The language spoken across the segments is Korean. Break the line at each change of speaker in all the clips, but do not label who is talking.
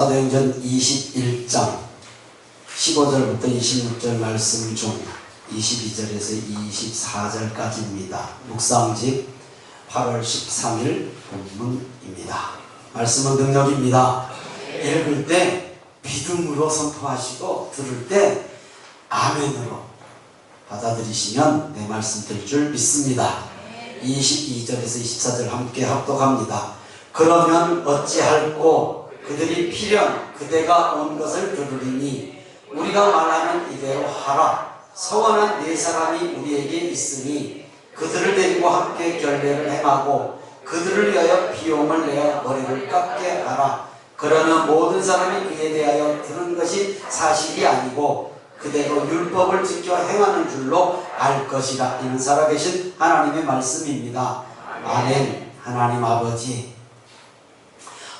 사도행전 21장 15절부터 26절 말씀 중 22절에서 24절까지입니다. 묵상집 8월 13일 본문입니다. 말씀은 능력입니다. 읽을 때 믿음으로 선포하시고 들을 때 아멘으로 받아들이시면 내 말씀 될 줄 믿습니다. 22절에서 24절 함께 합독합니다. 그러면 어찌할꼬 그들이 필연 그대가 온 것을 들으리니 우리가 말하는 이대로 하라. 서원한 네 사람이 우리에게 있으니 그들을 데리고 함께 결례를 행하고 그들을 위하여 비용을 내어 머리를 깎게 하라. 그러나 모든 사람이 그에 대하여 들은 것이 사실이 아니고 그대로 율법을 지켜 행하는 줄로 알 것이라. 이는 살아계신 하나님의 말씀입니다. 아멘. 하나님 아버지,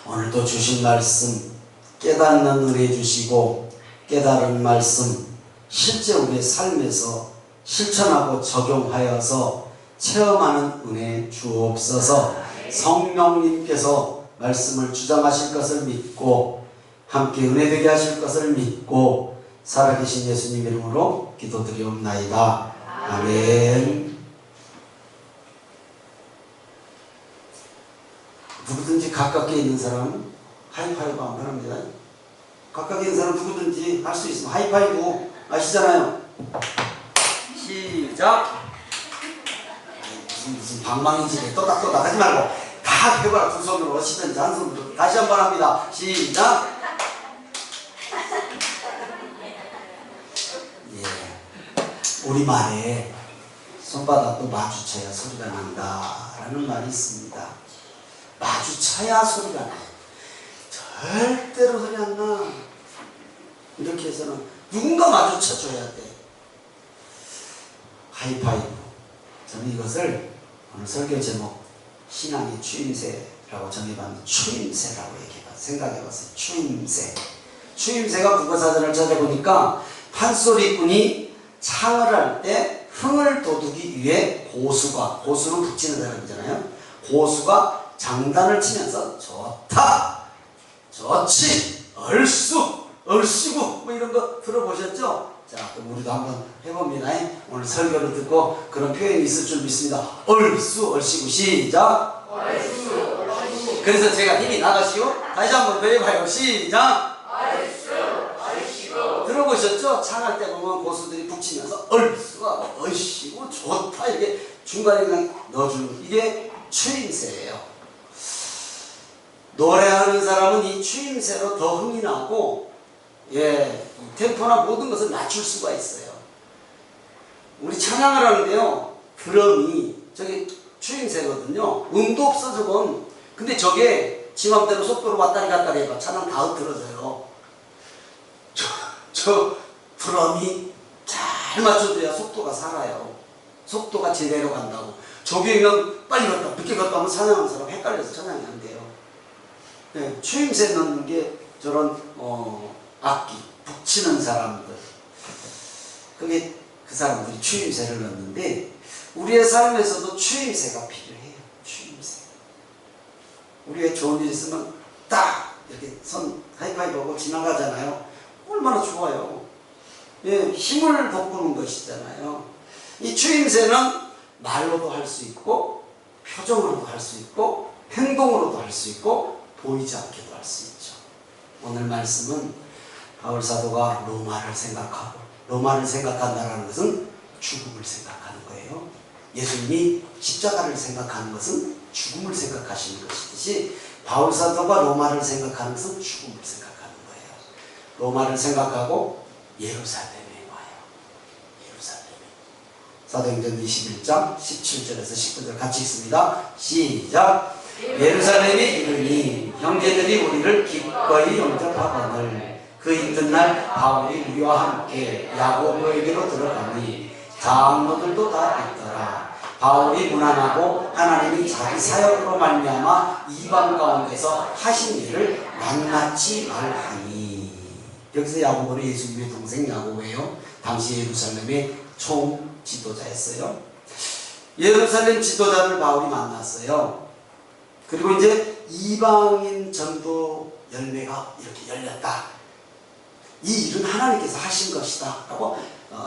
오늘도 주신 말씀 깨닫는 은혜 주시고 깨달은 말씀 실제 우리의 삶에서 실천하고 적용하여서 체험하는 은혜 주옵소서. 성령님께서 말씀을 주장하실 것을 믿고 함께 은혜되게 하실 것을 믿고 살아계신 예수님 이름으로 기도드리옵나이다. 아멘. 누구든지 가깝게 있는 사람은 하이파이브 한번 합니다. 가깝게 있는 사람 누구든지 할 수 있으면 하이파이브 아시잖아요. 시작. 무슨 방망이질에 또닥또닥 하지 말고 다 해봐라. 두 손으로 하시든지 한 손으로. 다시 한번 합니다. 시작. 예. 우리말에 손바닥도 마주쳐야 소리가 난다라는 말이 있습니다. 마주쳐야 소리가 나요. 절대로 소리 안 나. 이렇게 해서는 누군가 마주쳐줘야 돼. 하이파이브. 저는 이것을 오늘 설교 제목 신앙의 추임새라고 정해봤는데 추임새라고 생각해봤어요. 추임새. 추임새가 국어사전을 찾아보니까 판소리꾼이 창을 할 때 흥을 돋우기 위해 고수는 붙이는 사람이잖아요. 고수가 장단을 치면서 좋다, 좋지, 얼쑤, 얼씨구 뭐 이런 거 들어보셨죠? 자, 그럼 우리도 한번 해봅니다. 오늘 설교를 듣고 그런 표현이 있을 줄 믿습니다. 얼쑤, 얼씨구. 시작. 얼쑤, 얼씨구. 그래서 제가 힘이 나가시고 다시 한번 더 해봐요. 시작. 얼쑤, 얼씨구. 들어보셨죠? 창할 때 보면 고수들이 붙이면서 얼쑤, 얼씨구, 좋다 이렇게 중간에 그냥 넣어주는 이게 추임새예요. 노래하는 사람은 이 추임새로 더 흥이 나고, 템포나 모든 것을 낮출 수가 있어요. 우리 찬양을 하는데요, 드럼이 저게 추임새거든요. 음도 없어 저건. 근데 저게 지 맘대로 속도로 왔다리 갔다리 해봐. 찬양 다 흩어져요. 저 드럼이 잘 맞춰줘야 속도가 살아요. 속도가 제대로 간다고. 저게 그냥 빨리 갔다 늦게 갔다 하면 찬양하는 사람 헷갈려서 찬양이 안 돼요. 네, 추임새 넣는 게 저런 악기 북치는 사람들, 그게 그 사람들이 추임새를 넣는데 우리의 삶에서도 추임새가 필요해요. 추임새. 우리의 좋은 일 있으면 딱 이렇게 손 하이파이브하고 지나가잖아요. 얼마나 좋아요. 예, 힘을 돋구는 것이잖아요. 이 추임새는 말로도 할 수 있고 표정으로도 할 수 있고 행동으로도 할 수 있고 보이지 않게도 할 수 있죠. 오늘 말씀은 바울 사도가 로마를 생각하고, 로마를 생각한다는 것은 죽음을 생각하는 거예요. 예수님이 십자가를 생각하는 것은 죽음을 생각하시는 것이듯이 바울 사도가 로마를 생각하는 것은 죽음을 생각하는 거예요. 로마를 생각하고 예루살렘에 와요. 예루살렘에. 사도행전 21장 17절에서 19절 같이 읽습니다. 시작. 예루살렘에 이르니 형제들이 우리를 기꺼이 영접하거늘 그 이튿날 바울이 우리와 함께 야고보에게로 들어가니 장로들도 다 있더라. 바울이 무난하고 하나님이 자기 사역으로 말미암아 이방 가운데서 하신 일을 낱낱이 말하니. 여기서 야고보는 예수님의 동생 야고보예요. 당시 예루살렘의 총 지도자였어요. 예루살렘 지도자를 바울이 만났어요. 그리고 이제 이방인 전도 열매가 이렇게 열렸다. 이 일은 하나님께서 하신 것이다 라고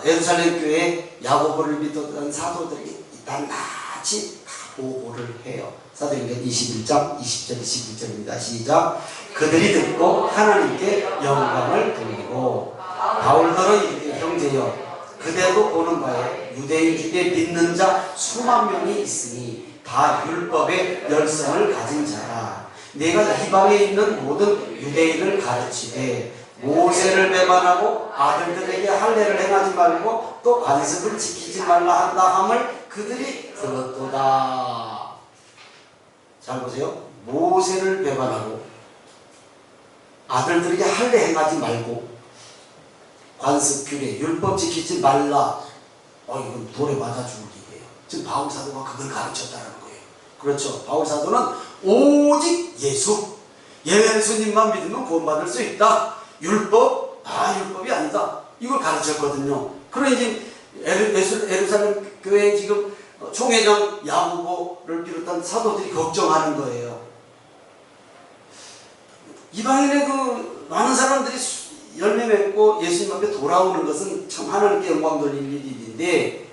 예루살렘 교회 야고보를 믿었던 사도들에게 낱낱이 보고를 해요. 사도행전 21장 20절 21절입니다. 시작. 그들이 듣고 하나님께 영광을 돌리고 바울더러 이르되 형제여 그대도 보는 바에 유대인 중에 믿는 자 수만 명이 있으니 다 율법의 열성을 가진 자라. 내가 이방에 있는 모든 유대인을 가르치되 모세를 배반하고 아들들에게 할례를 행하지 말고 또 관습을 지키지 말라 한다 함을 그들이 들었도다. 잘 보세요. 모세를 배반하고 아들들에게 할례 행하지 말고 관습 규례 율법 지키지 말라. 이건 돌에 맞아 죽을 일이에요. 지금 바울 사도가 그걸 가르쳤다는 거예요. 그렇죠. 바울 사도는 오직 예수님만 믿으면 구원받을 수 있다. 율법? 율법이 아니다. 이걸 가르쳤거든요. 그러니 지금 예루살렘 교회 지금 총회장 야고보를 비롯한 사도들이 걱정하는 거예요. 이방인의 그 많은 사람들이 열매 맺고 예수님 앞에 돌아오는 것은 참 하나님께 영광 돌릴 일인데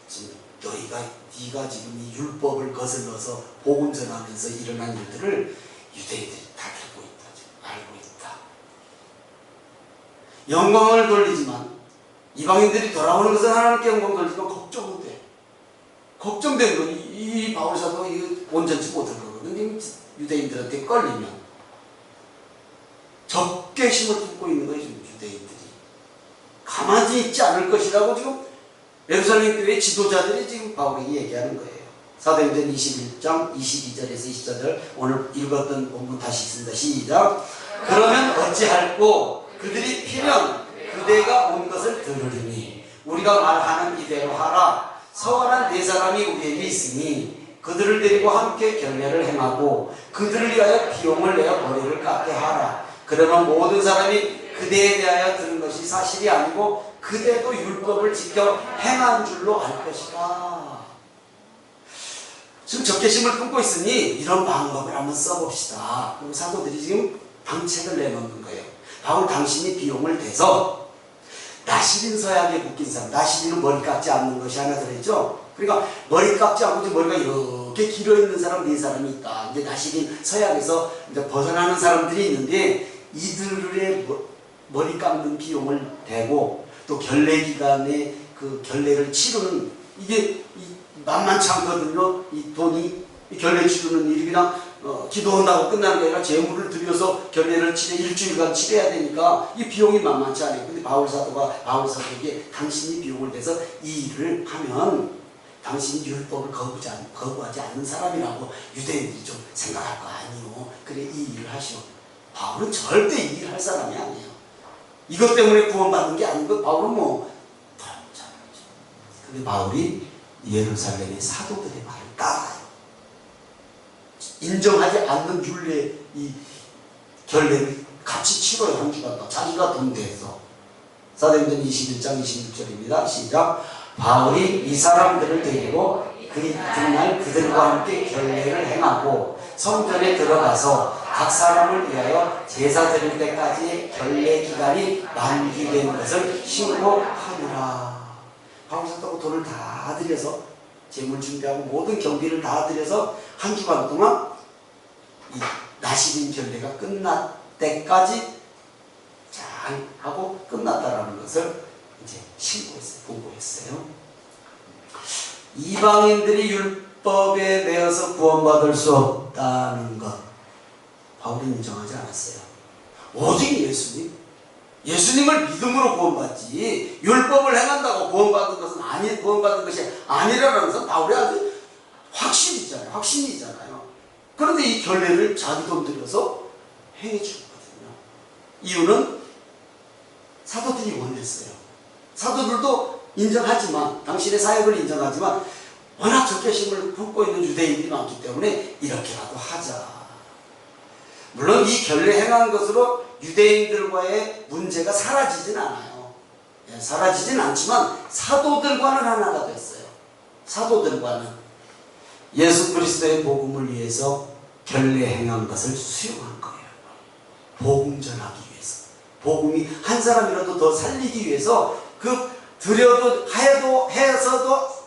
지금 네가 지금 이 율법을 거슬러서 복음 전하면서 일어난 일들을 유대인들이 다 알고 있다. 지금 알고 있다. 영광을 돌리지만 이방인들이 돌아오는 것은 하나님께 영광 돌리지만 걱정은 돼. 걱정된 건 이 바울 사도가 온전치 못할 거거든요. 유대인들한테 걸리면 적개심을 품고 있는 거예요. 지금 유대인들이 가만히 있지 않을 것이라고 지금 예루살렘 교회 지도자들이 지금 바울에게 얘기하는 거예요. 사도행전 21장 22절에서 24절 오늘 읽었던 본문 다시 읽습니다. 시작. 그러면 어찌할꼬 그들이 피면 그대가 온 것을 들으리니 우리가 말하는 이대로 하라. 서원한 네 사람이 우리에게 있으니 그들을 데리고 함께 결례를 행하고 그들을 위하여 비용을 내어 머리를 깎게 하라. 그러면 모든 사람이 그대에 대하여 들은 것이 사실이 아니고 그대도 율법을 지켜 행한 줄로 알 것이다. 지금 적개심을 품고 있으니 이런 방법을 한번 써봅시다. 그리고 사도들이 지금 방책을 내놓는 거예요. 바울 당신이 비용을 대서 나시린 서약에 묶인 사람, 나시린은 머리 깎지 않는 것이 하나 들어있죠. 그러니까 머리 깎지 않고 머리가 이렇게 길어 있는 사람 네 사람이 있다. 이제 나시린 서약에서 이제 벗어나는 사람들이 있는데 이들의 머리 깎는 비용을 대고 또 결례 기간에 그 결례를 치르는 이게 만만치 않거든요. 이 돈이 이 결례 치르는 일이 그냥 기도한다고 끝나는 게 아니라 재물을 들여서 결례를 일주일간 치러야 되니까 이 비용이 만만치 않아요. 근데 바울 사도에게 당신이 비용을 내서 이 일을 하면 당신이 율법을 거부하지 않는 사람이라고 유대인들이 좀 생각할 거 아니요. 그래 이 일을 하시오. 바울은 절대 이 일을 할 사람이 아니에요. 이것 때문에 구원받는 게 아니고 바울은 근데 바울이 예루살렘의 사도들의 말을 따라요. 인정하지 않는 율례 이 결례를 같이 치러요. 한 주간 더 자기가 돈 대서. 사도행전 21장 26절입니다. 시작. 바울이 이 사람들을 데리고 그 이튿날 그들과 함께 결례를 행하고 성전에 들어가서 각 사람을 위하여 제사 드릴 때까지 결례 기간이 만기된 것을 신고하느라. 바울 사도가 돈을 다 들여서 재물 준비하고 모든 경비를 다 들여서 한 주간 동안 이 나시린 결례가 끝날 때까지 잘 하고 끝났다라는 것을 이제 신고했어요. 보고했어요. 이방인들이 율법에 대해서 구원받을 수 없다는 것 바울이 인정하지 않았어요. 오직 예수님을 믿음으로 구원받지 율법을 행한다고 구원받은 것이 아니라는 것은 바울이 아주 확신이잖아요. 그런데 이 결례를 자기 돈 들여서 행해 주거든요. 이유는 사도들이 원했어요. 사도들도 인정하지만 당신의 사역을 인정하지만 워낙 적개심을 품고 있는 유대인들이 많기 때문에 이렇게라도 하자. 물론 이 결례 행한 것으로 유대인들과의 문제가 사라지진 않아요. 사라지진 않지만 사도들과는 하나가 됐어요. 사도들과는 예수 그리스도의 복음을 위해서 결례 행한 것을 수용한 거예요. 복음 전하기 위해서, 복음이 한 사람이라도 더 살리기 위해서 드려도 해서도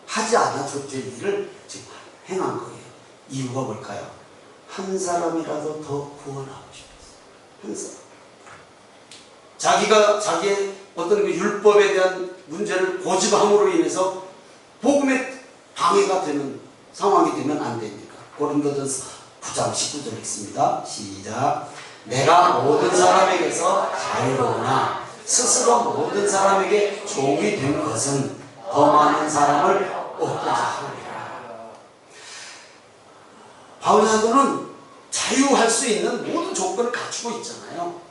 하지 않아도 될 일을 지금 행한 거예요. 이유가 뭘까요? 한 사람이라도 더 구원하고 싶었어요. 한 사람. 자기의 어떤 그 율법에 대한 문제를 고집함으로 인해서 복음에 방해가 되는 상황이 되면 안 됩니까? 고린도전서 9장 19절 읽습니다. 시작. 내가 모든 사람에게서 자유로우나 스스로 모든 사람에게 종이 된 것은 더 많은 사람을 얻고자 하느니라. 바울 사도는 자유할 수 있는 모든 조건을 갖추고 있잖아요.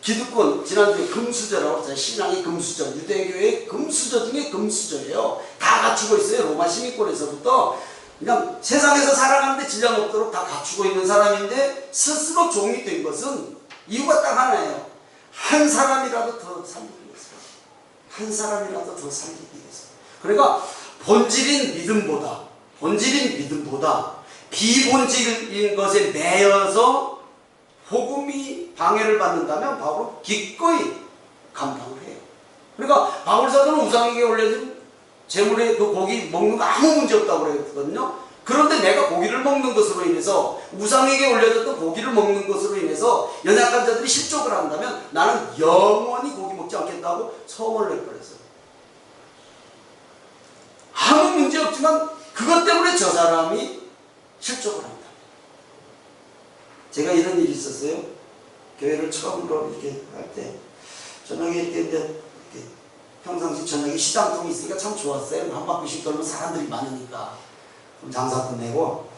기득권, 지난주에 금수저라고 했잖아요. 신앙의 금수저, 유대교의 금수저 중에 금수저예요. 다 갖추고 있어요. 로마 시민권에서부터 그냥 세상에서 살아가는데 질량 없도록 다 갖추고 있는 사람인데, 스스로 종이 된 것은 이유가 딱 하나예요. 한 사람이라도 더 살리기 위해서. 한 사람이라도 더 살리기 위해서. 그러니까 본질인 믿음보다 비본질인 것에 매여서 복음이 방해를 받는다면 바울은 기꺼이 감당을 해요. 그러니까 바울 사도는 우상에게 올려진 재물에 그 고기 먹는 거 아무 문제 없다고 그랬거든요. 그런데 내가 고기를 먹는 것으로 인해서, 우상에게 올려졌던 고기를 먹는 것으로 인해서 연약한 자들이 실족을 한다면 나는 영원히 고기 먹지 않겠다고 서원을 해버렸어요. 아무 문제 없지만 그것 때문에 저 사람이 실족을 한다. 제가 이런 일이 있었어요. 교회를 처음으로 이렇게 할 때 저녁에 이렇게 평상시 저녁에 시장통이 있으니까 참 좋았어요. 한 바퀴씩 돌면 사람들이 많으니까. 그럼 장사 끝내고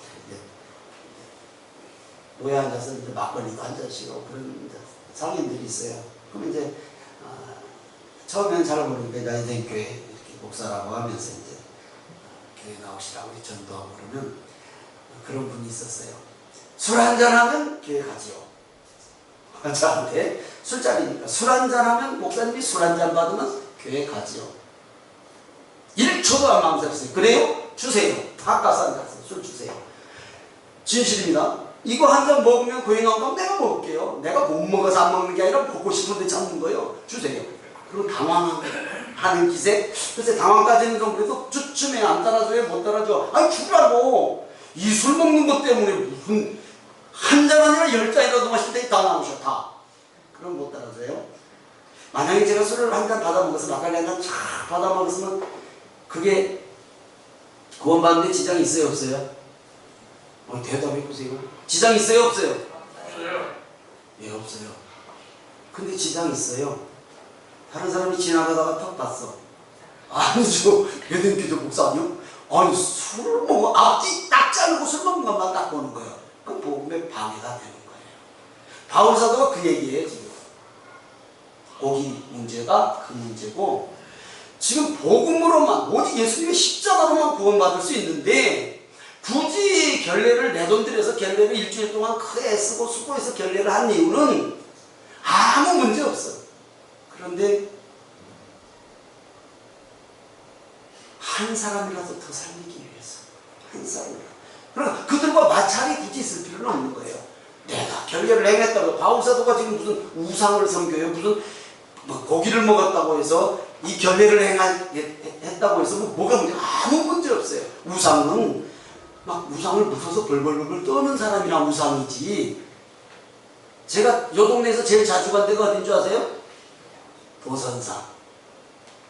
노예 앉아서 이제 막걸리도 한 잔씩하고 그런 상인들이 있어요. 그럼 이제 처음에는 잘 모르니까 야이된 교회 이렇게 목사라고 하면서 이제 교회 나오시라고 전도하고 그러면 그런 분이 있었어요. 술 한잔하면 교회 가지요. 저한테 술자리니까 술 한잔하면 목사님이 술 한잔 받으면 교회 가지요. 1초도 안 망설였어요. 그래요? 주세요. 아까서 앉았어요. 술 주세요. 진실입니다. 이거 한 잔 먹으면 교회 나오면 내가 먹을게요. 내가 못 먹어서 안 먹는 게 아니라 먹고 싶은데 참는 거예요. 주세요. 그리고 당황하는 기세. 글쎄 당황까지는 좀 그래도 주춤해. 안 따라줘요? 못 따라줘. 아니 주라고. 이 술 먹는 것 때문에 무슨 한 잔 아니라 10잔이라도 마실 때 다 나오셔. 다. 그럼 못 따라줘요? 만약에 제가 술을 한 잔 받아 먹어서 막걸리 한 잔 쫙 받아 먹었으면 그게 구원받는데 지장이 있어요? 없어요? 대답해 보세요. 지장 있어요? 없어요?
없어요.
예, 없어요. 근데 지장이 있어요. 다른 사람이 지나가다가 턱 봤어. 아니죠. 배등기도 목사님? 아니 술을 먹어. 앞뒤 딱 자르고 술 먹는 것만 딱 보는 거예요. 그럼 복음에 방해가 되는 거예요. 바울 사도가 그 얘기예요. 지금 고기 문제가 그 문제고, 지금 복음으로만, 오직 예수님의 십자가로만 구원받을 수 있는데 굳이 결례를 내 돈 들여서 결례를 일주일 동안 크게 애쓰고 수고해서 결례를 한 이유는 아무 문제 없어. 그런데 한 사람이라도 더 살리기 위해서, 한 사람이라도. 그러니까 그들과 마찰이 굳이 있을 필요는 없는 거예요. 내가 결례를 행했다고, 바울 사도가 지금 무슨 우상을 섬겨요? 무슨 고기를 먹었다고 해서 이 결례를 했다고 해서 뭐가 문제? 아무 문제 없어요. 우상은 막 우상을 무서워서 벌벌벌 떠는 사람이나 우상이지. 제가 요 동네에서 제일 자주 간 데가 어딘 줄 아세요? 도선사.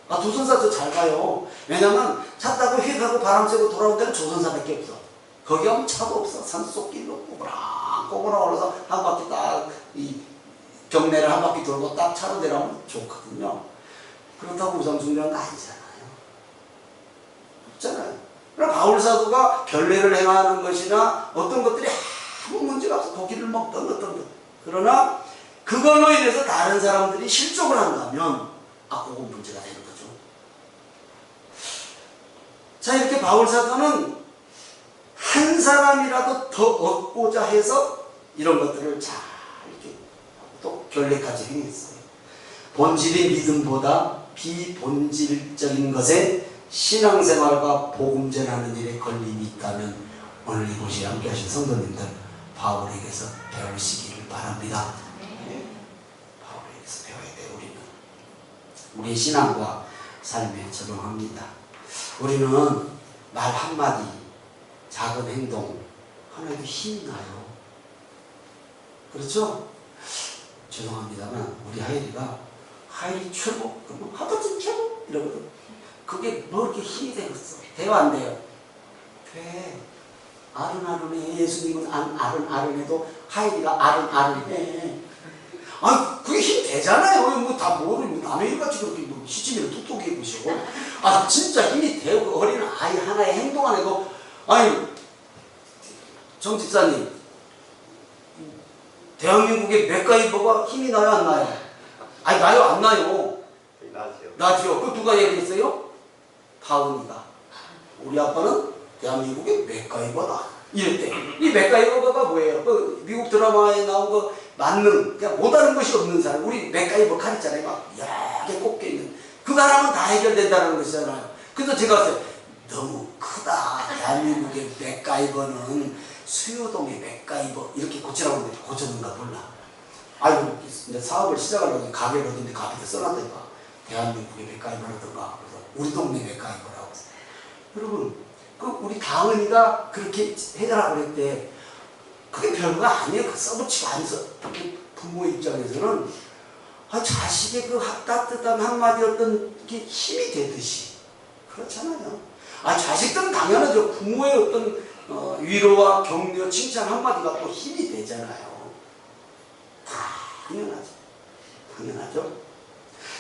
도선사 저 잘 가요. 왜냐면 차 타고 휙하고 바람 쐬고 돌아온 데는 조선사밖에 없어. 거기 가면 차도 없어. 산속길로 꼬부랑 올라서 한 바퀴 딱 이 경내를 한 바퀴 돌고 딱 차로 내려가면 좋거든요. 그렇다고 우상숭배는 아니잖아요. 없잖아요. 그러나 바울 사도가 결례를 행하는 것이나 어떤 것들이 아무 문제가 없어. 고기를 먹던 어떤 것. 그러나 그걸로 인해서 다른 사람들이 실족을 한다면 그건 문제가 되는 거죠. 자, 이렇게 바울 사도는 한 사람이라도 더 얻고자 해서 이런 것들을 잘 이렇게 또 결례까지 행했어요. 본질인 믿음보다 비본질적인 것에 신앙생활과 복음 전하는 일에 걸림이 있다면 오늘 이곳이 함께 하신 성도님들 바울에게서 배우시기를 바랍니다. 바울에게서 배워야 돼요. 우리는 우리의 신앙과 삶에 적용합니다. 우리는 말 한마디, 작은 행동 하나에도 힘이 나요. 그렇죠? 죄송합니다만 우리 하율이 최고, 그러면 하버튼 최고 이러거든. 그게 뭐 이렇게 힘이 되겠어? 돼요, 안 돼요? 돼. 아른아른해. 예수님은 아른아른해도 하율이가 아른아른해. 아, 그게 힘 되잖아요. 뭐 다 모르고 남의 일같이 그렇게 뭐 시치미를 톡톡히 해보시고. 아, 진짜 힘이 돼요. 그 어린 아이 하나의 행동 안에도. 아니, 정 집사님, 대한민국의 맥가이버가 힘이 나요, 안 나요? 아니, 나요, 안 나요? 나죠. 그 누가 얘기했어요? 다운이가. 우리 아빠는 대한민국의 맥가이버다. 이랬대. 이 맥가이버가 뭐예요? 그 미국 드라마에 나온 거 만능, 그냥 못하는 것이 없는 사람. 우리 맥가이버 칼 있잖아요. 막 여러 개 꼽혀 있는. 그 사람은 다 해결된다는 것이잖아요. 그래서 제가 봤어요. 너무 크다. 대한민국의 맥가이버는 수요동의 맥가이버. 이렇게 고치라고 했는데 고쳤는가 몰라. 아이고, 이제 사업을 시작하려고 가게를 어딘데 가게에 써놨다니까. 대한민국의 맥가이버라든가. 그래서 우리 동네 맥가이버라고. 여러분, 그 우리 다은이가 그렇게 해달라고 그랬대. 그게 별거 아니에요. 그 써붙이고 앉아서. 부모 입장에서는 자식의 그 따뜻한 한마디 어떤 게 힘이 되듯이. 그렇잖아요. 자식들은 당연하죠. 부모의 어떤 위로와 격려, 칭찬 한마디가 또 힘이 되잖아요. 당연하죠. 당연하죠.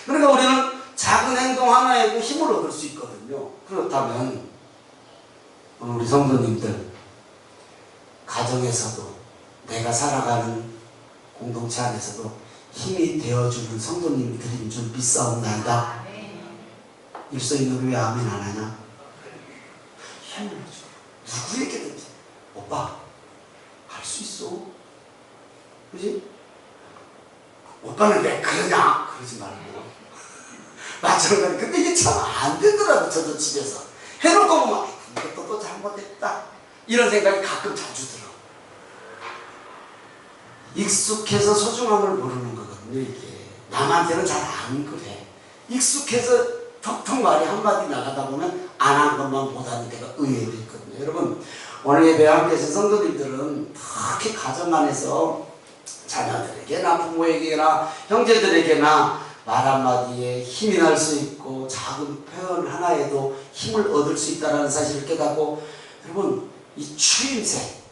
그러니까 우리는 작은 행동 하나에도 힘을 얻을 수 있거든요. 그렇다면 우리 성도님들, 가정에서도 내가 살아가는 공동체 안에서도 힘이 되어주는 성도님들인 줄 믿사옵나이다. 일소인으로 왜 아멘 안 하냐? 힘을 줘. 누구에게든지. 오빠, 할 수 있어. 그지? 오빠는 왜 그러냐? 그러지 말고. 마찬가지. 근데 이게 참 안 되더라고, 저도 집에서. 해놓고 보면, 이것도 또 잘못했다. 이런 생각이 가끔 자주 들어. 익숙해서 소중함을 모르는 거거든요, 이게. 남한테는 잘 안 그래. 익숙해서 턱턱 말이 한마디 나가다 보면 안 한 것만 못하는 데가 의외로 있거든요. 여러분, 오늘 예배 함께 하신 성도님들은 특히 가정 안에서 자녀들에게나 부모에게나 형제들에게나 말 한마디에 힘이 날 수 있고 작은 표현 하나에도 힘을 얻을 수 있다는 사실을 깨닫고, 여러분, 이 추임새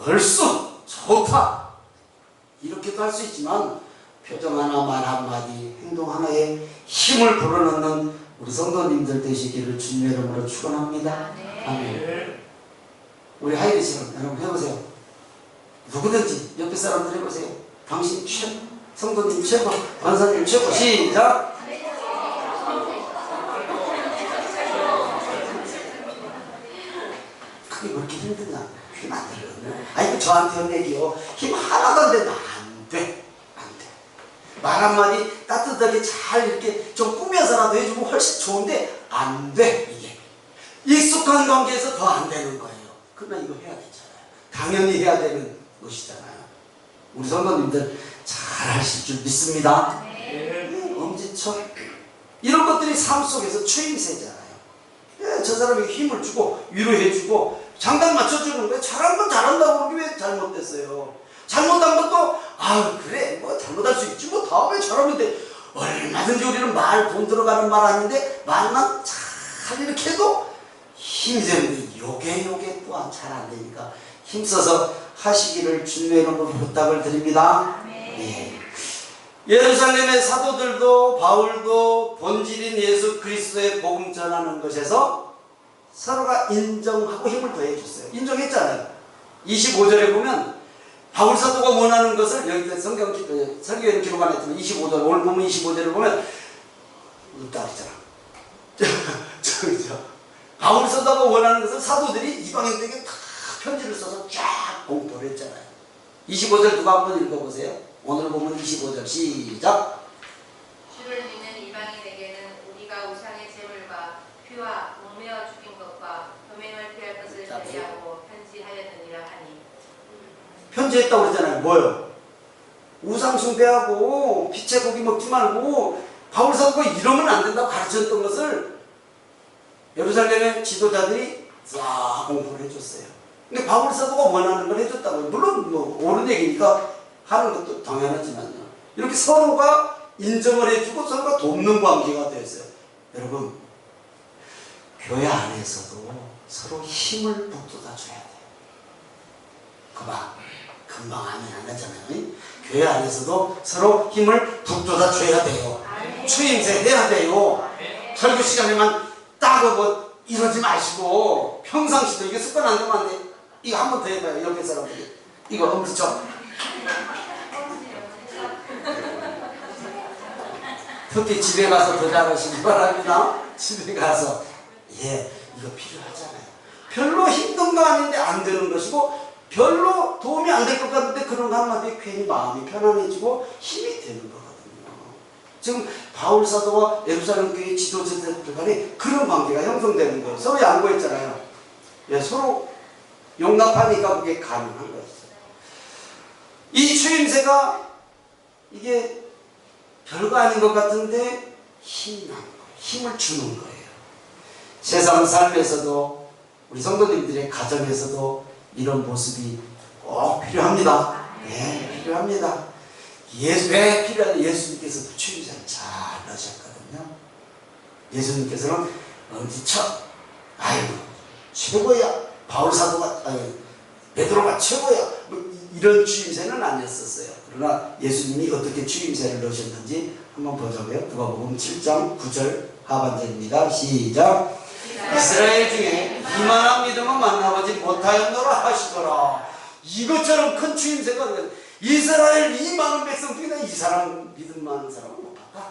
얼쑤 좋다 이렇게도 할 수 있지만 표정 하나, 말 한마디, 행동 하나에 힘을 불어넣는 우리 성도님들 되시기를 주님의 이름으로 축원합니다. 아멘. 우리 하이리처럼 여러분 해보세요. 누구든지 옆에 사람들 해보세요. 당신 최고, 성도님 최고, 권사님 최고. 시작. 그게 그렇게 힘드냐? 힘 안 들거든요. 아이고, 저한테 한 얘기요. 힘 하나도 안 된다. 안 돼. 안 돼. 말 한마디 따뜻하게 잘 이렇게 좀 꾸며서라도 해주면 훨씬 좋은데 안 돼. 이게 익숙한 관계에서 더 안 되는 거예요. 그러나 이거 해야 되잖아요. 당연히 해야 되는 것이잖아요. 우리 성도님들 잘 하실 줄 믿습니다. 엄지척 이런 것들이 삶 속에서 추임새잖아요. 저 사람에게 힘을 주고 위로해주고 장단 맞춰주는 거예요. 잘한 건 잘한다고 그러기 왜 잘못됐어요? 잘못한 것도 그래 뭐 잘못할 수 있지 뭐 다음에 잘하면 돼. 얼마든지 우리는 말 돈 들어가는 말 아닌데 말만 잘 이렇게 해도 힘이 되는데 요게 또한 잘 안 되니까 힘써서 하시기를 주님의 이름으로 부탁을 드립니다. 네. 예루살렘의 사도들도 바울도 본질인 예수 그리스도의 복음 전하는 것에서 서로가 인정하고 힘을 더해 줬어요. 인정했잖아요. 25절에 보면 바울 사도가 원하는 것을 여기 설교에는 기록 안 했지만 25절 오늘 보면 25절을 보면 울다리잖아. 바울 사도가 원하는 것을 사도들이 이방인들에게 다 편지를 써서 쫙 공포를 했잖아요. 25절 누가 한번 읽어보세요. 오늘 보면 25절 시작.
주를 믿는 이방인에게는 우리가 우상의 제물과 피와 목매어 죽인 것과 도맹을 피할 것을 제리하고 편지하였느니라 하니
금지했다고 그랬잖아요. 뭐요? 우상 숭배하고 피채 고기 먹지 말고 바울 사도가 이러면 안 된다고 가르쳤던 것을 예루살렘의 지도자들이 싹 공부를 해줬어요. 근데 바울 사도가 원하는 걸 해줬다고요. 물론 뭐 옳은 얘기니까 하는 것도 당연하지만요. 이렇게 서로가 인정을 해주고 서로가 돕는 관계가 되었어요. 여러분, 교회 안에서도 서로 힘을 북돋아 줘야 돼요. 금방 아멘 안 하잖아요. 교회 안에서도 서로 힘을 북돋아 줘야 돼요. 추임새 해야 돼요. 설교 시간에만 따고 이러지 마시고 평상시도 이게 습관 안 되면 안 돼. 이거 한 번 더 해봐요. 옆에 사람들이. 이거 엄지척. 특히 집에 가서 더 잘하시기 바랍니다. 집에 가서. 예, 이거 필요하잖아요. 별로 힘든 거 아닌데 안 되는 것이고 별로 도움이 안 될 것 같은데 그런 거 한마디에 괜히 마음이 편안해지고 힘이 되는 거거든요. 지금 바울 사도와 예루살렘 교회 지도자들 간에 그런 관계가 형성되는 거예요. 서로 양보했잖아요. 예, 서로 용납하니까 그게 가능한 거였어요. 이 추임새가 이게 별거 아닌 것 같은데 힘이 나는 거예요. 힘을 주는 거예요. 세상 삶에서도 우리 성도님들의 가정에서도 이런 모습이 꼭 필요합니다. 네, 필요합니다. 왜 필요하냐? 예수님께서도 추임새를 잘 넣으셨거든요. 예수님께서는 엄지척, 아이고 최고야. 바울 사도가 베드로가 최고야. 뭐 이런 추임새는 아니었었어요. 그러나 예수님이 어떻게 추임새를 넣으셨는지 한번 보자고요. 누가복음 7장 9절 하반절입니다. 시작. 이스라엘 중에 이만한 믿음은 만나보지 못하였노라 하시더라. 이것처럼 큰 추임새가 이스라엘 이 많은 백성 중에 이 사람 믿음 많은 사람은 못 봤다.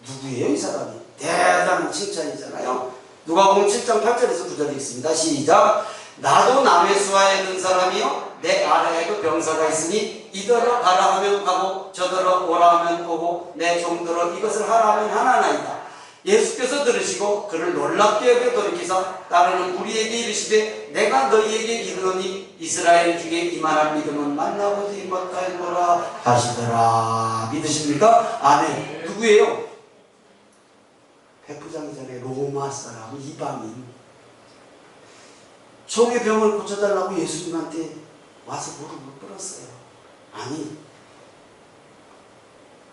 누구예요 이 사람이? 대단한 칭찬이잖아요. 누가복음 7장 8절에서 9절에 있습니다. 시작. 나도 남의 수하에 든 사람이요 내 아래에도 병사가 있으니 이더러 가라 하면 가고 저더러 오라 하면 오고 내 종들어 이것을 하라 하면 하나나이다. 예수께서 들으시고 그를 놀랍게 여겨 돌이키사 따르는 우리에게 이르시되 내가 너희에게 이르노니 이스라엘 중에 이만한 믿음은 만나보지 못하였노라 하시더라. 믿으십니까? 아멘. 누구예요? 백부장이 전에 로마 사람 이방인 종의 병을 고쳐달라고 예수님한테 와서 무릎을 꿇었어요. 아니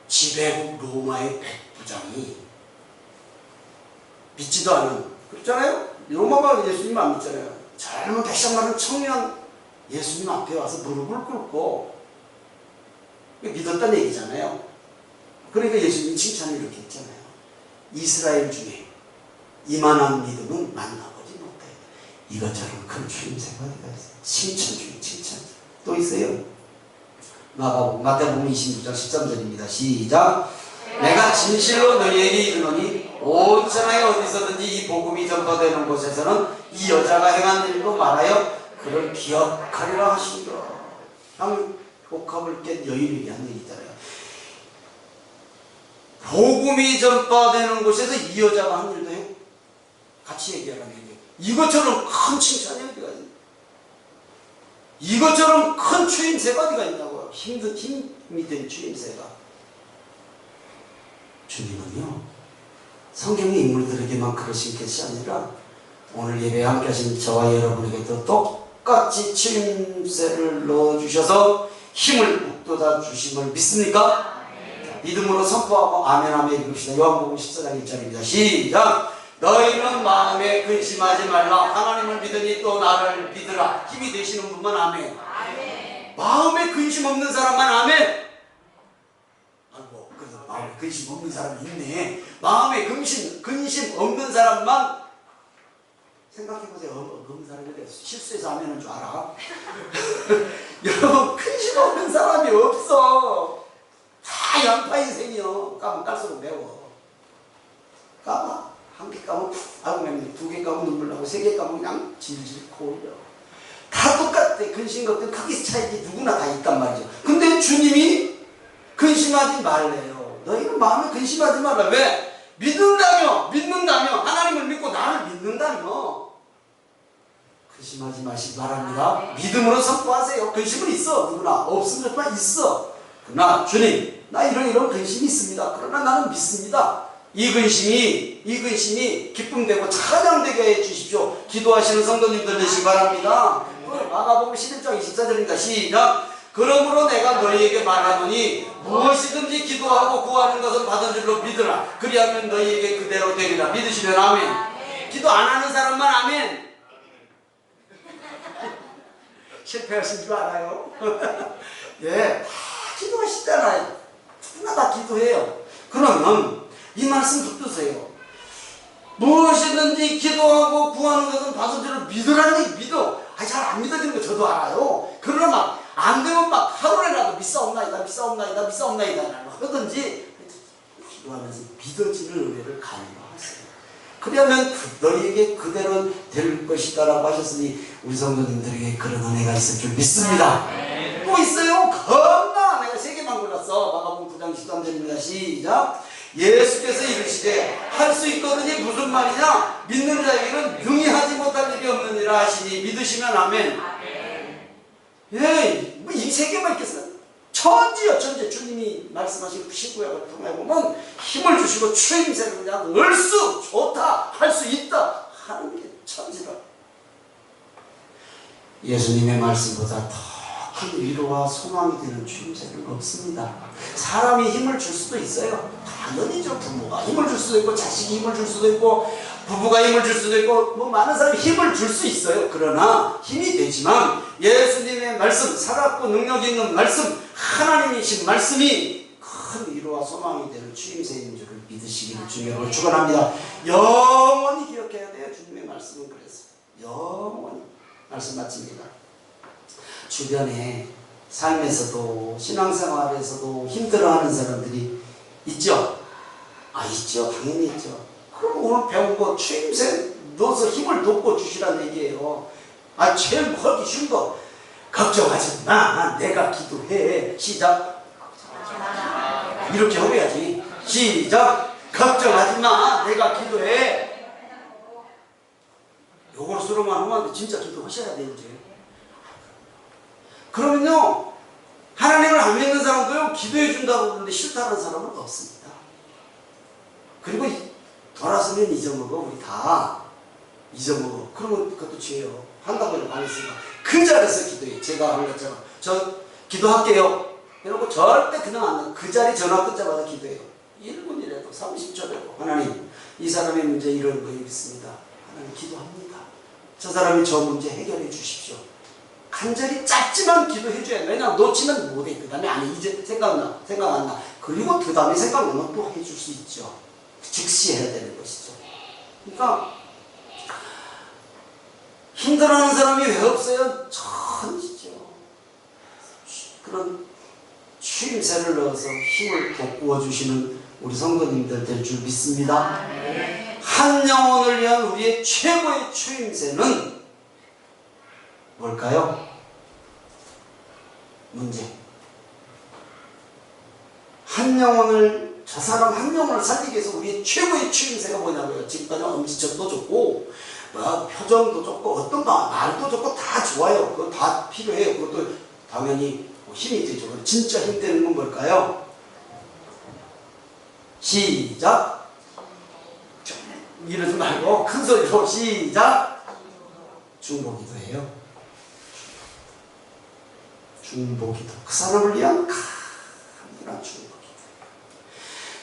지배국 로마의 백부장이 믿지도 않은, 그렇잖아요? 로마가 예수님 안 믿잖아요. 젊은 백성 많은 청년 예수님 앞에 와서 무릎을 꿇고 믿었다는 얘기잖아요. 그러니까 예수님 칭찬을 이렇게 했잖아요. 이스라엘 중에 이만한 믿음은 만나보지 못해. 이것처럼 큰 추임새가 어디가 있어요? 칭찬 중에 칭찬. 또 있어요. 마태복음 26장 13절입니다. 시작. 내가 진실로 너희에게 이르노니 온 세상에 어디서든지 이 복음이 전파되는 곳에서는 이 여자가 행한 일도 말하여 그를 기억하리라 하시니라. 참 복합을 깬 여인에게 한 얘기잖아요. 복음이 전파되는 곳에서 이 여자가 한 일도 해? 같이 얘기하라는 얘기예요. 이것처럼 큰 칭찬이 어디가 있냐? 이것처럼 큰 추임새가 어디가 있냐고요. 힘이 된 추임새가. 주님은요, 성경의 인물들에게만 그러신 것이 아니라 오늘 예배에 함께 하신 저와 여러분에게도 똑같이 추임새를 넣어주셔서 힘을 북돋아 주심을 믿습니까? 믿음으로 선포하고 아멘 하며 읽읍시다. 요한복음 14장 1절입니다. 시작. 너희는 마음에 근심하지 말라. 하나님을 믿으니 또 나를 믿으라. 힘이 되시는 분만 아멘. 아멘. 마음에 근심 없는 사람만 아멘. 아이고, 그래서 마음에 근심 없는 사람이 있네. 마음에 근심 없는 사람만 생각해보세요. 없는 사람이 실수해서 아멘인 줄 알아? 여러분, 근심 없는 사람이 없어. 다 양파 인생이요. 까면 깔수록 매워. 까봐. 한 개 까면 아이고 맵네. 두 개 까면 눈물 나고 세 개 까면 그냥 질질 코올려. 다 똑같아. 근심 걱정 크게 차이지 누구나 다 있단 말이죠. 근데 주님이 근심하지 말래요. 너희는 마음에 근심하지 말라. 왜? 믿는다며 하나님을 믿고 나를 믿는다며. 근심 의심하지 마시기 바랍니다. 믿음으로 선포하세요. 근심은 있어. 누구나. 없으면 정말 있어. 그러나 주님, 나 이런 근심이 있습니다. 그러나 나는 믿습니다. 이 근심이 기쁨되고 찬양되게 해 주십시오. 기도하시는 성도님들 되시기 바랍니다. 마가복음 11장 24절입니다. 시작. 그러므로 내가 너희에게 말하노니 무엇이든지 기도하고 구하는 것을 받은 줄로 믿으라. 그리하면 너희에게 그대로 되리라. 믿으시면 아멘. 기도 안 하는 사람만 아멘. 실패하신 줄 알아요. 예, 다 기도하시잖아요. 누구나 다 기도해요. 그러면 이 말씀 붙드세요. 무엇이든지 기도하고 구하는 것은 받은 줄로 믿으라는 얘기. 믿어. 잘 안 믿어지는 거 저도 알아요. 그러나 막 안 되면 막 하루라도 믿사옵나이다 하든지 기도하면서 믿어지는 은혜를 간구하세요. 그러면 너희에게 그대로 될 것이다 라고 하셨으니 우리 성도님들에게 그런 은혜가 있을 줄 믿습니다. 또 있어요. 겁나 내가 3개만 골랐어. 마가복음 9장 13절입니다. 시작. 예수께서 이르시되 할 수 있거든이 무슨 말이냐? 믿는 자에게는 능히 하지 못할 일이 없느니라 하시니 믿으시면 아멘. 예, 뭐 이 3개만 있겠어요? 천지요, 천지. 주님이 말씀하신 신구약을 통해 보면 힘을 주시고 추임새를 그냥 얼쑤 좋다, 할 수 있다 하는 게 천지라. 예수님의 말씀보다 더 큰 위로와 소망이 되는 추임새는 없습니다. 사람이 힘을 줄 수도 있어요. 당연히죠. 부모가 힘을 줄 수도 있고, 자식이 힘을 줄 수도 있고, 부부가 힘을 줄 수도 있고, 뭐 많은 사람이 힘을 줄 수 있어요. 그러나 힘이 되지만 예수님의 말씀, 살았고 능력 있는 말씀, 하나님이신 말씀이 큰 위로와 소망이 되는 추임새인 줄을 믿으시기를 주님으로 축원합니다. 영원히 기억해야 돼요. 주님의 말씀은 그래서 영원히 말씀 마칩니다. 주변에 삶에서도 신앙생활에서도 힘들어하는 사람들이 있죠? 있죠. 당연히 있죠. 그럼 오늘 배운 거 추임새 넣어서 힘을 돋궈 주시라는 얘기예요. 제일 하기 쉬운 거 걱정하지 마. 내가 기도해. 시작. 이렇게 해야지. 시작. 걱정하지 마. 내가 기도해. 요걸 수로만 하면 진짜 기도하셔야 돼요. 이제. 그러면요, 하나님을 안 믿는 사람도요, 기도해 준다고 그러는데 싫다는 사람은 없습니다. 그리고 돌아서면 잊어먹어. 우리 다 잊어먹어. 그러면 그것도 죄예요. 한다고 안 했으니까 그 자리에서 기도해. 제가 한 것처럼 저 기도할게요 이러고 절대 그냥 안 돼. 그 자리 전화 끊자마자 기도해요. 1분이라도 30초라도 하나님, 이 사람의 문제 이런 거 있습니다. 하나님 기도합니다. 저 사람이 저 문제 해결해 주십시오. 간절히 짧지만 기도해 줘야 돼. 왜냐면 놓치면 못해. 그 다음에 이제 생각 안 나. 그리고 그 다음에 생각나면 또 해줄 수 있죠. 즉시 해야 되는 것이죠. 그러니까 힘들어하는 사람이 왜 없어요? 천지죠. 그런 추임새를 넣어서 힘을 돋구어 주시는 우리 성도님들 될 줄 믿습니다. 한 영혼을 위한 우리의 최고의 추임새는 뭘까요? 문제. 한 영혼을, 저 사람 한 영혼을 살리기 위해서 우리의 최고의 추임새가 뭐냐고요. 지금까지 엄지척도 좋고, 표정도 좋고, 어떤 말도 좋고 다 좋아요. 그거 다 필요해요. 그것도 당연히 힘이 되죠. 진짜 힘되는 건 뭘까요? 시작. 이러지 말고 큰 소리로 시작. 중보기도예요. 중보기도. 그 사람을 위한 간절한 중보기도.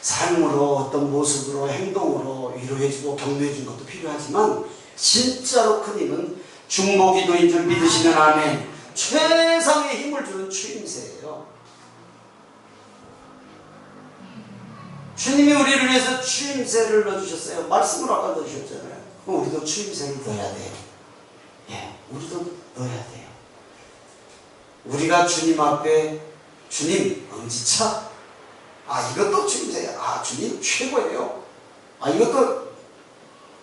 삶으로 어떤 모습으로 행동으로 위로해주고 격려해주는 것도 필요하지만 진짜로 큰 힘은 중보기도인 줄 믿으시면 아멘. 최상의 힘을 주는 추임새예요. 주님이 우리를 위해서 추임새를 넣어주셨어요. 말씀을 아까 넣어주셨잖아요. 그럼 우리도 추임새를 넣어야 돼요. 예, 우리도 넣어야 돼요. 우리가 주님 앞에 주님 엄지차. 이것도 추임새야. 주님 최고예요. 이것도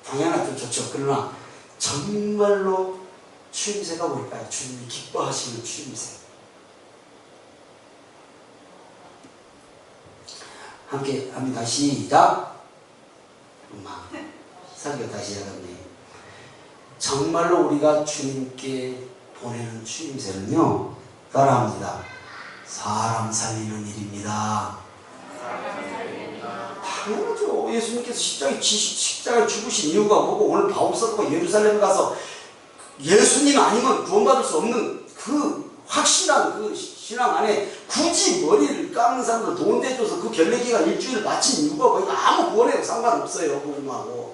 당연하죠. 좋죠. 그러나 정말로 추임새가 뭘까요? 주님이 기뻐하시는 추임새. 함께 합니다. 시작. 설교 다시 하겠네. 정말로 우리가 주님께 보내는 추임새는요, 따라합니다. 사람 살리는 일입니다. 당연하죠. 예수님께서 십자가에 죽으신 이유가 뭐고, 오늘 바옥사도가 예루살렘에 가서 예수님 아니면 구원받을 수 없는 그 확실한 그 신앙 안에 굳이 머리를 감는 사람들 돈 대줘서 그 결례기간 일주일 마친 이유가 뭐예요? 아무 구원에 상관없어요. 그분하고.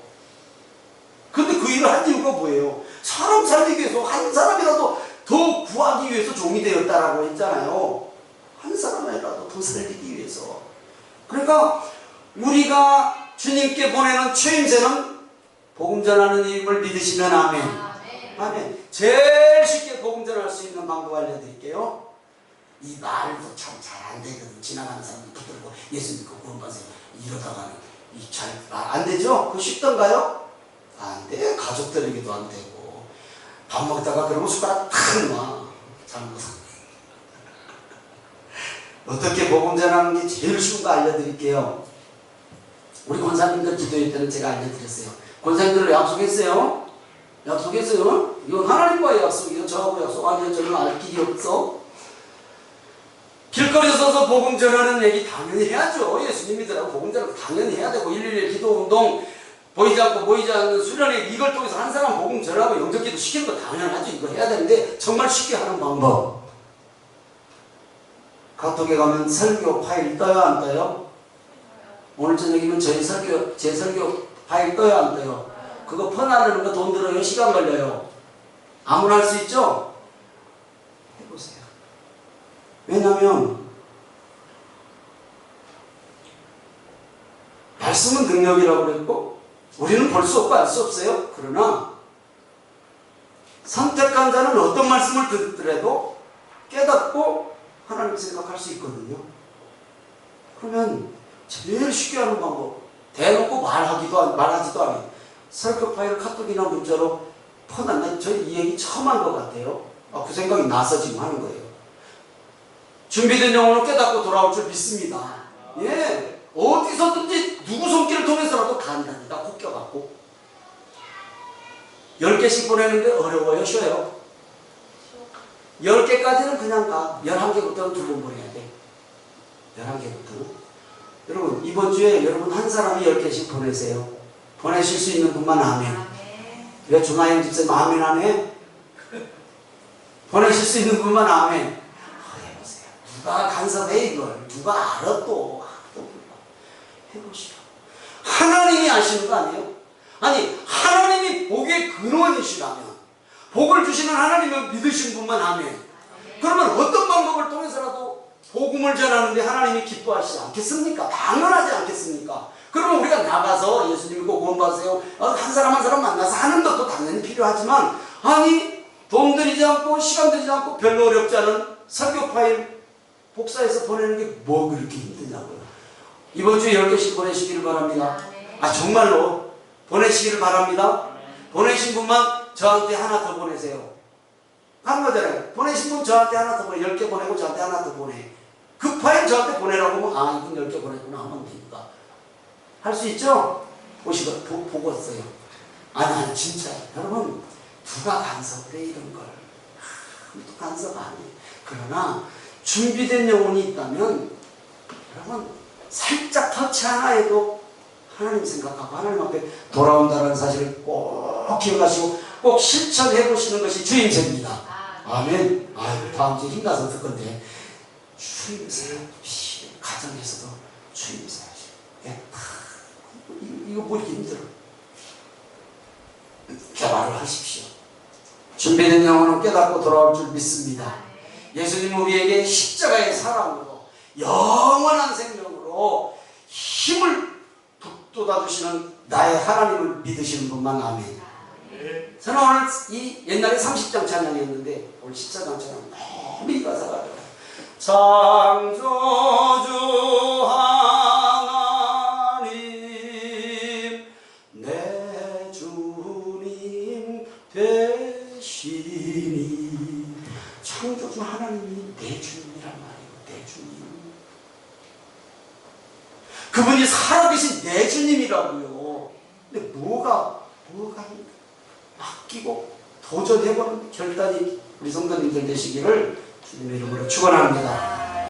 근데 그 일을 한 이유가 뭐예요? 사람 살리기 위해서, 한 사람이라도 더 구하기 위해서 종이 되었다라고 했잖아요. 한 사람이라도 더 살리기 위해서. 그러니까 우리가 주님께 보내는 추임새는 복음 전하는 힘을 믿으시면 아멘. 아멘. 제일 쉽게 복음 전할 수 있는 방법 알려드릴게요. 이 말도 참 잘 안 되거든. 지나가는 사람들 붙들고 예수님 그 구원 받으세요. 이러다가는 잘 안 되죠? 그거 쉽던가요? 안 돼. 가족들에게도 안 되고. 밥 먹다가 그러면 숟가락 탁 놔. 잘못. 어떻게 복음 전하는 게 제일 쉬운 거 알려드릴게요. 우리 권사님들 기도회 때는 제가 알려드렸어요. 권사님들로 약속했어요. 약속했어요. 이건 하나님과의 약속이에요. 저하고 약속 아니에요. 저는 알 길이 없어. 길거리에 서서 복음 전하는 얘기 당연히 해야죠. 예수님 믿으라고 복음 전하는 거 당연히 해야 되고, 111 기도운동, 보이지 않고 보이지 않는 수련회, 이걸 통해서 한 사람 복음 전하고 영접기도 시키는 거 당연하죠. 이거 해야 되는데 정말 쉽게 하는 방법. 카톡에 가면 설교 파일 떠요, 안 떠요? 오늘 저녁이면 제 설교 파일 떠요, 안 떠요? 그거 퍼나르는 거 돈 들어요? 시간 걸려요? 아무나 할 수 있죠? 해보세요. 왜냐면 말씀은 능력이라고 그랬고 우리는 볼 수 없고 알 수 없어요. 그러나 선택한 자는 어떤 말씀을 듣더라도 깨닫고 하나님 생각할 수 있거든요. 그러면 제일 쉽게 하는 방법, 대놓고 말하지도 않아요. 설교 파일 카톡이나 문자로 퍼놨나? 저희 이 얘기 처음 한 것 같아요. 그 생각이 나서 지금 하는 거예요. 준비된 영혼을 깨닫고 돌아올 줄 믿습니다. 예, 어디서든지 누구 손길을 통해서라도 간답니다. 꼭 껴갖고 10개씩 보내는데 어려워요? 쉬워요? 10개까지는 그냥 가. 11개부터는 2번 보내야 돼. 11개부터는. 여러분, 이번 주에 여러분 한 사람이 10개씩 보내세요. 보내실 수 있는 분만 아멘. 왜 조나영 집사님 아멘 안 해? 보내실 수 있는 분만 아멘. 해보세요. 누가 간섭해 이걸? 누가 알아 또? 해보시오. 하나님이 아시는 거 아니에요? 아니, 하나님이 복의 근원이시라면, 복을 주시는 하나님을 믿으신 분만 아멘. 그러면 어떤 방법을 통해서라도 복음을 전하는데 하나님이 기뻐하시지 않겠습니까? 당연하지 않겠습니까? 그러면 우리가 나가서 예수님 믿고 구원 받으세요. 한 사람 한 사람 만나서 하는 것도 당연히 필요하지만, 아니, 돈 들이지 않고 시간 들이지 않고 별로 어렵지 않은 설교 파일 복사해서 보내는 게 뭐 그렇게 힘드냐고요. 이번 주에 10개씩 보내시기를 바랍니다. 정말로 보내시기를 바랍니다. 보내신 분만 저한테 하나 더 보내세요. 하는 거잖아요. 보내신 분 저한테 하나 더 보내. 10개 보내고 저한테 하나 더 보내. 그 파일 저한테 보내라고 하면 이분 10개 보냈구나 하면 됩니다. 할 수 있죠? 보고 있어요. 아니 진짜 여러분 누가 간섭을 해 이런 걸. 아무도 간섭 안 해. 그러나 준비된 영혼이 있다면 여러분 살짝 터치 하나 해도 하나님 생각하고 하나님 앞에 돌아온다는 사실을 꼭 기억하시고 꼭 실천해 보시는 것이 주임새입니다. 아멘. 다음 주에 힘나서 듣 건데 주임새 가정에서도 주임새 하시고 이거 뭐 이렇게 힘들어. 개발을 하십시오. 준비된 영혼은 깨닫고 돌아올 줄 믿습니다. 예수님 우리에게 십자가의 사랑으로 영원한 생명으로 힘을 북돋아주시는 나의 하나님을 믿으시는 분만 아멘. 저는 오늘 이 옛날에 30장 찬양이었는데 오늘 14장 찬양 너무 이 가사가 창조주 하나님 내 주님 되시니. 창조주 하나님이 내 주님이란 말이에요. 내 주님. 그분이 살아계신 내 주님이라고요. 근데 뭐가 맡기고 도전해보는 결단이 우리 성도님들 되시기를 주님의 이름으로 축원합니다.